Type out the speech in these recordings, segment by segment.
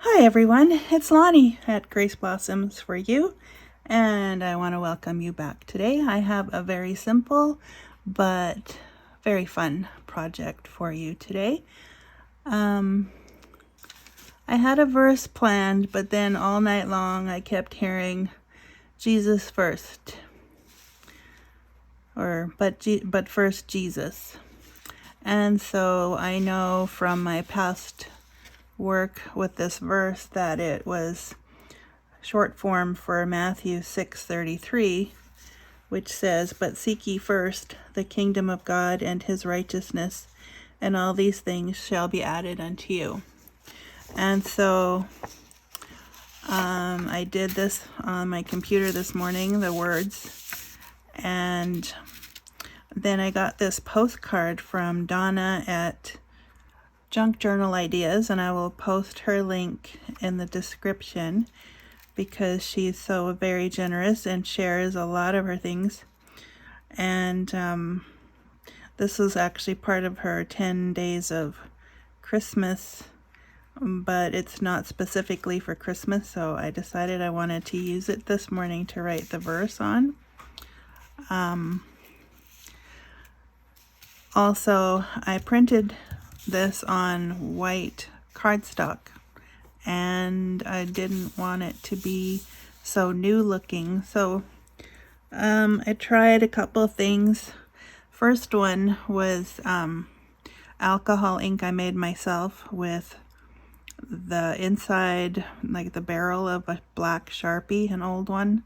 Hi everyone, it's Lonnie at Grace Blossoms for You, and I want to welcome you back today. I have a very simple but very fun project for you today. I had a verse planned, but then all night long I kept hearing Jesus first, but first Jesus. And so I know from my past work with this verse that it was short form for Matthew 6:33, which says, "But seek ye first the kingdom of God and his righteousness, and all these things shall be added unto you." And so I did this on my computer this morning, the words, and then I got this postcard from Donna at Junk Journal Ideas, and I will post her link in the description because she's so very generous and shares a lot of her things. And this is actually part of her 10 days of Christmas, but it's not specifically for Christmas, so I decided I wanted to use it this morning to write the verse on. Also, I printed this on white cardstock, and I didn't want it to be so new looking, so I tried a couple of things. First one was alcohol ink I made myself with the inside, like the barrel of a black Sharpie, an old one,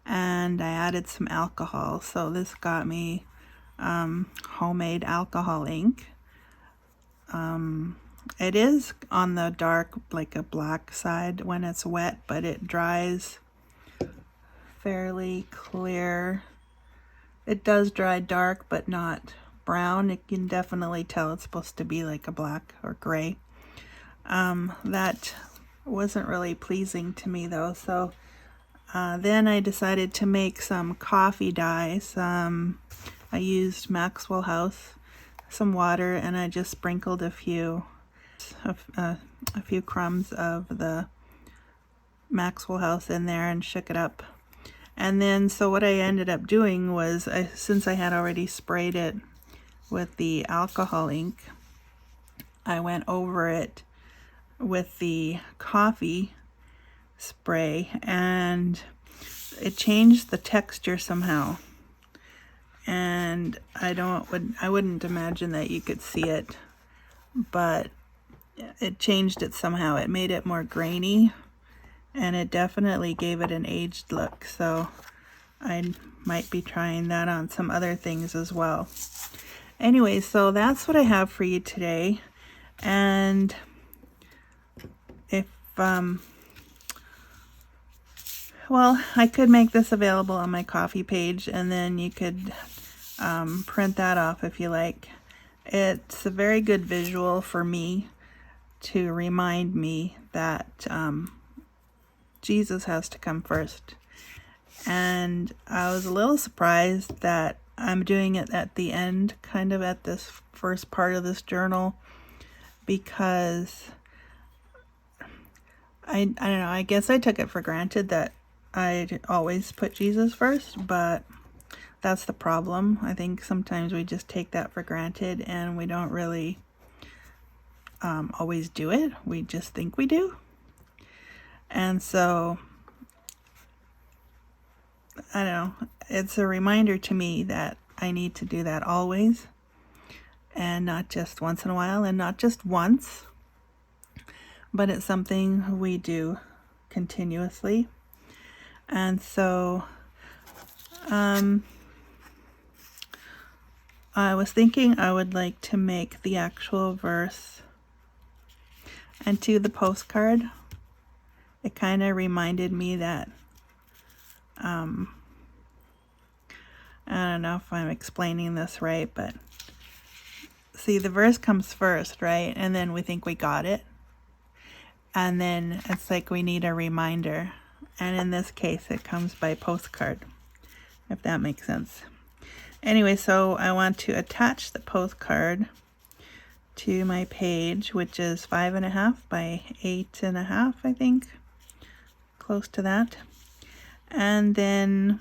and I added some alcohol, so this got me homemade alcohol ink. It is on the dark, like a black side when it's wet, but it dries fairly clear. It does dry dark, but not brown. You can definitely tell it's supposed to be like a black or gray. That wasn't really pleasing to me though, so then I decided to make some coffee dyes. I used Maxwell House, some water, and I just sprinkled a few crumbs of the Maxwell House in there and shook it up. And then, so what I ended up doing was, since I had already sprayed it with the alcohol ink, I went over it with the coffee spray, and it changed the texture somehow. And I wouldn't imagine that you could see it, but it changed it somehow. It made it more grainy, and it definitely gave it an aged look, so I might be trying that on some other things as well. Anyway, so that's what I have for you today. And if well, I could make this available on my coffee page, and then you could print that off if you like. It's a very good visual for me to remind me that Jesus has to come first. And I was a little surprised that I'm doing it at the end, kind of at this first part of this journal, because I don't know, I guess I took it for granted that I always put Jesus first, but that's the problem. I think sometimes we just take that for granted and we don't really always do it. We just think we do. And so, I don't know, it's a reminder to me that I need to do that always, and not just once in a while, and not just once, but it's something we do continuously. And so I was thinking I would like to make the actual verse into the postcard. It kind of reminded me that I don't know if I'm explaining this right, but see, the verse comes first, right? And then we think we got it. And then it's like we need a reminder. And in this case, it comes by postcard, if that makes sense. Anyway, so I want to attach the postcard to my page, which is 5.5 by 8.5, I think, close to that. And then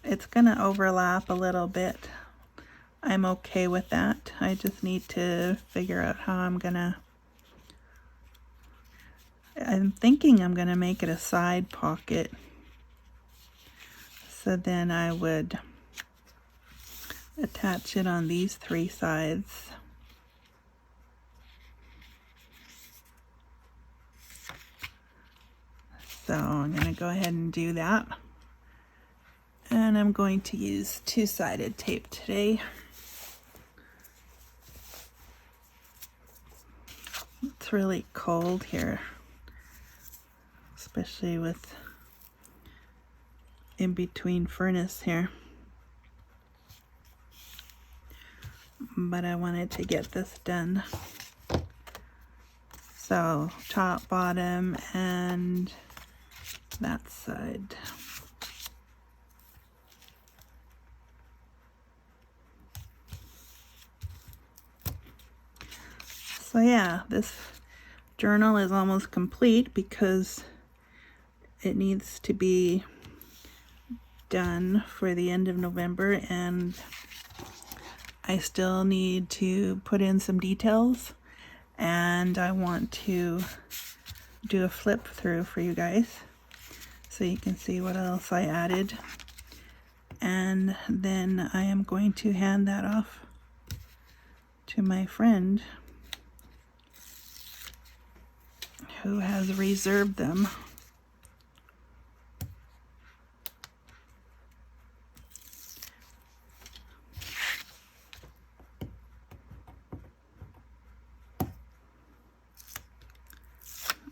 it's gonna overlap a little bit. I'm okay with that. I just need to figure out how I'm thinking I'm gonna make it a side pocket. So then I would attach it on these 3 sides. So I'm going to go ahead and do that. And I'm going to use 2-sided tape today. It's really cold here, especially with in between furnace here. But I wanted to get this done. So top, bottom, and that side. So yeah, this journal is almost complete because it needs to be done for the end of November, and I still need to put in some details, and I want to do a flip through for you guys so you can see what else I added. And then I am going to hand that off to my friend who has reserved them.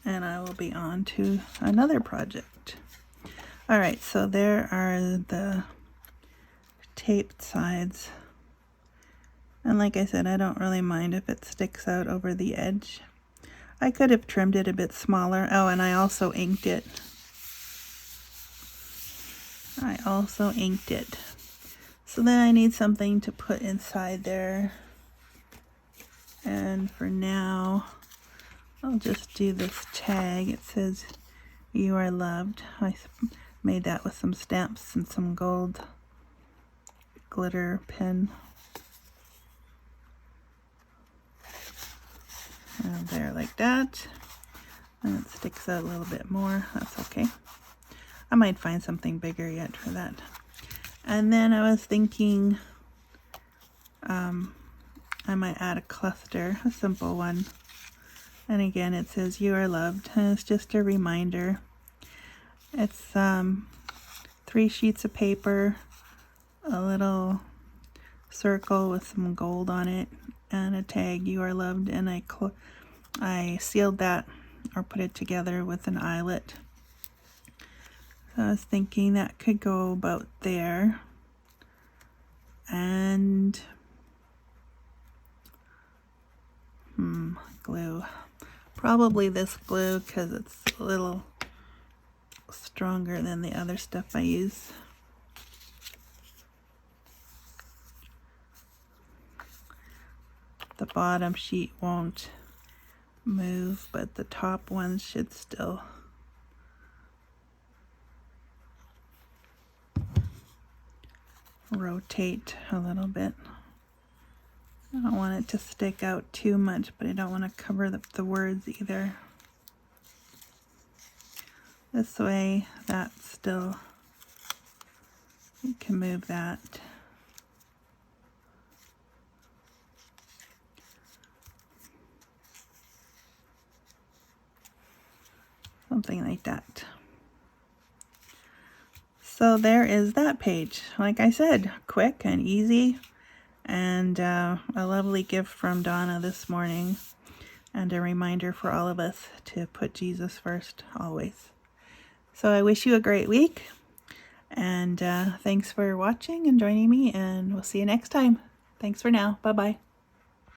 And I will be on to another project. All right, so there are the taped sides. And like I said, I don't really mind if it sticks out over the edge. I could have trimmed it a bit smaller. Oh, and I also inked it. So then I need something to put inside there. And for now, I'll just do this tag. It says, "You are loved." I made that with some stamps and some gold glitter pen. And there, like that. And it sticks out a little bit more. That's okay. I might find something bigger yet for that. And then I was thinking I might add a cluster, a simple one. And again, it says, "You are loved." And it's just a reminder. It's 3 sheets of paper, a little circle with some gold on it, and a tag, "You are loved." And I sealed that, or put it together with an eyelet. So I was thinking that could go about there. And glue. Probably this glue because it's a little stronger than the other stuff I use. The bottom sheet won't move, but the top ones should still. Rotate a little bit. I don't want it to stick out too much, but I don't want to cover the words either. This way, that's still, you can move that. Something like that. So there is that page. Like I said, quick and easy, and a lovely gift from Donna this morning, and a reminder for all of us to put Jesus first always. So I wish you a great week, and thanks for watching and joining me, and we'll see you next time. Thanks for now. Bye-bye.